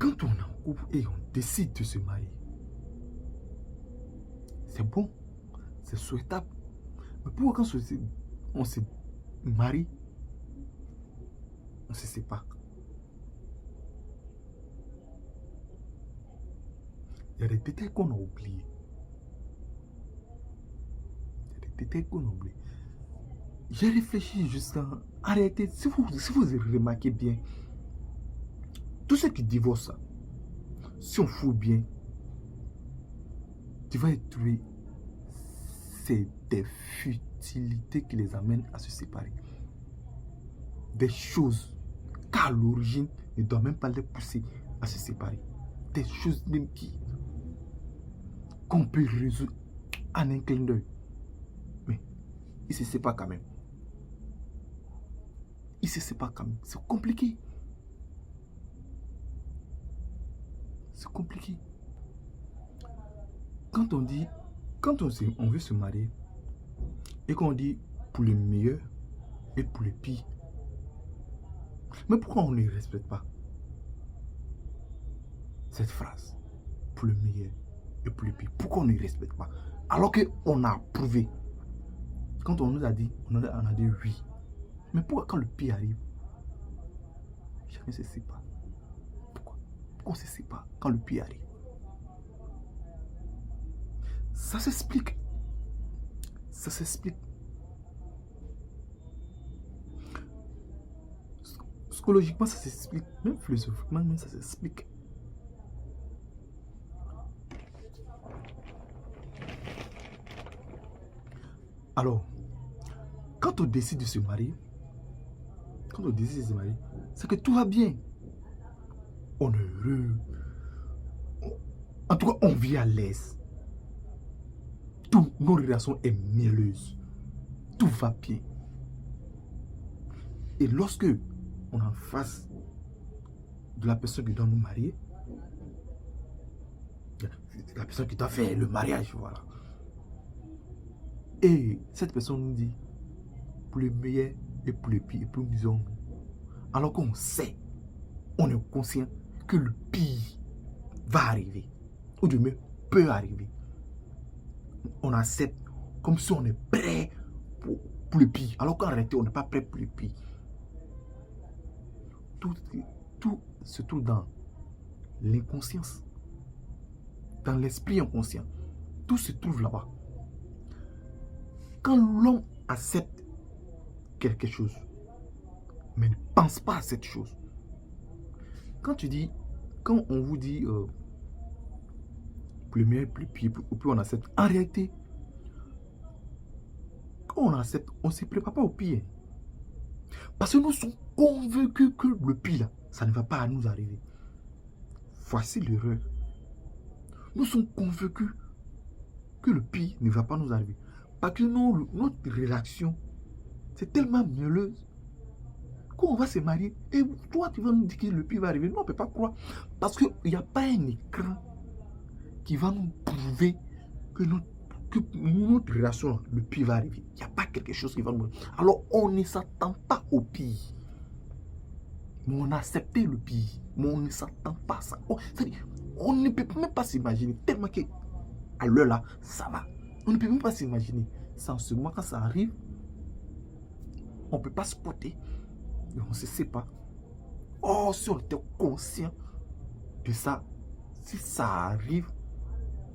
Quand on est en couple et on décide de se marier, c'est bon, c'est souhaitable. Mais pourquoi quand on se marie, on se sépare? Il y a des détails qu'on a oubliés. J'ai réfléchi jusqu'à... En réalité, si vous remarquez bien, tous ceux qui divorcent, si on fout bien, tu vas trouver, c'est des futilités qui les amènent à se séparer. Des choses qu'à l'origine ne doivent même pas les pousser à se séparer. Des choses même qu'on peut résoudre en un clin d'œil. Mais ils ne se séparent quand même. Ils ne se séparent quand même. C'est compliqué. C'est compliqué. Quand on dit, on veut se marier, et qu'on dit pour le meilleur et pour le pire, mais pourquoi on ne respecte pas cette phrase? Pour le meilleur et pour le pire. Pourquoi on ne respecte pas? Alors qu'on a approuvé. Quand on nous a dit, on a dit oui. Mais pourquoi quand le pire arrive, chacun ne se sépare? Pourquoi on ne se sépare quand le pire arrive? Ça s'explique. Ça s'explique. Psychologiquement, ça s'explique. Même philosophiquement, ça s'explique. Alors, quand on décide de se marier, c'est que tout va bien. On est heureux. En tout cas, on vit à l'aise. Toutes nos relations sont mielleuses. Tout va bien. Et lorsque on est en face de la personne qui doit nous marier, la personne qui doit faire le mariage, voilà. Et cette personne nous dit pour le meilleur et pour le pire, et puis nous disons non. Alors qu'on sait, on est conscient que le pire va arriver, ou du moins peut arriver. On accepte comme si on est prêt pour le pire, alors qu'en réalité on n'est pas prêt pour le pire. Tout se trouve dans l'inconscience, dans l'esprit inconscient. Tout se trouve là-bas. Quand l'homme accepte quelque chose, mais ne pense pas à cette chose. Quand on vous dit plus meilleur, plus pire, plus on accepte, en réalité, quand on accepte, on ne se prépare pas au pire. Parce que nous sommes convaincus que le pire, là, ça ne va pas nous arriver. Voici l'erreur. Nous sommes convaincus que le pire ne va pas nous arriver. Parce que notre réaction, c'est tellement mielleuse. Quand on va se marier, et toi, tu vas nous dire que le pire va arriver. Nous, on ne peut pas croire. Parce qu'il n'y a pas un écran qui va nous prouver que notre relation, le pire va arriver. Il n'y a pas quelque chose qui va nous... Alors, on ne s'attend pas au pire. Mais on a accepté le pire. Mais on ne s'attend pas à ça. On ne peut même pas s'imaginer. Tellement qu'à l'heure là, ça va. On ne peut même pas s'imaginer. C'est en ce moment, quand ça arrive, on ne peut pas se porter. Et on ne se sait pas. Oh, si on était conscient de ça, si ça arrive,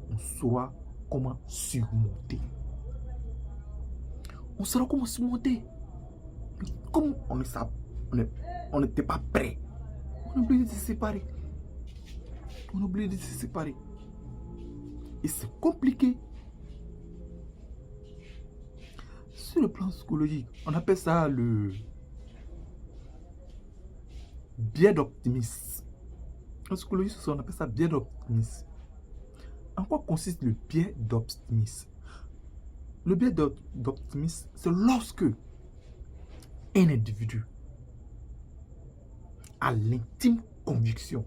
on saura comment surmonter. On saura comment surmonter. Mais comme on n'était pas prêt, on a oublié de se séparer. On a oublié de se séparer. Et c'est compliqué. Sur le plan psychologique, on appelle ça le biais d'optimisme. En psychologie, on appelle ça biais d'optimisme. En quoi consiste le biais d'optimisme? Le biais d'optimisme, c'est lorsque un individu a l'intime conviction,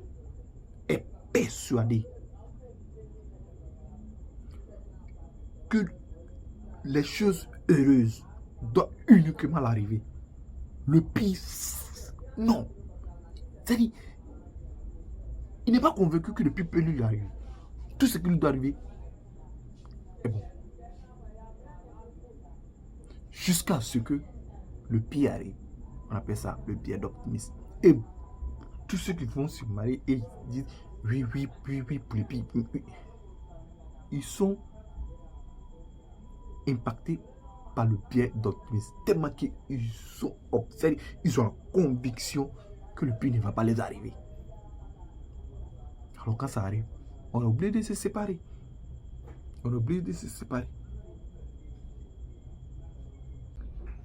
est persuadé que les choses heureuses doivent uniquement l'arriver. Le pire, non. C'est-à-dire, Il n'est pas convaincu que le pire peut lui arriver. Tout ce qui lui doit arriver est bon. Jusqu'à ce que le pire arrive. On appelle ça le biais d'optimisme. Et tous ceux qui vont se marier et disent oui, pour les pires, oui. Ils sont impactés par le biais d'optimisme. Tellement qu'ils sont observés, ils ont la conviction que le pire ne va pas les arriver. Alors quand ça arrive, on est obligé de se séparer. On est obligé de se séparer.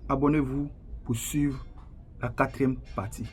Abonnez-vous pour suivre la 4e partie.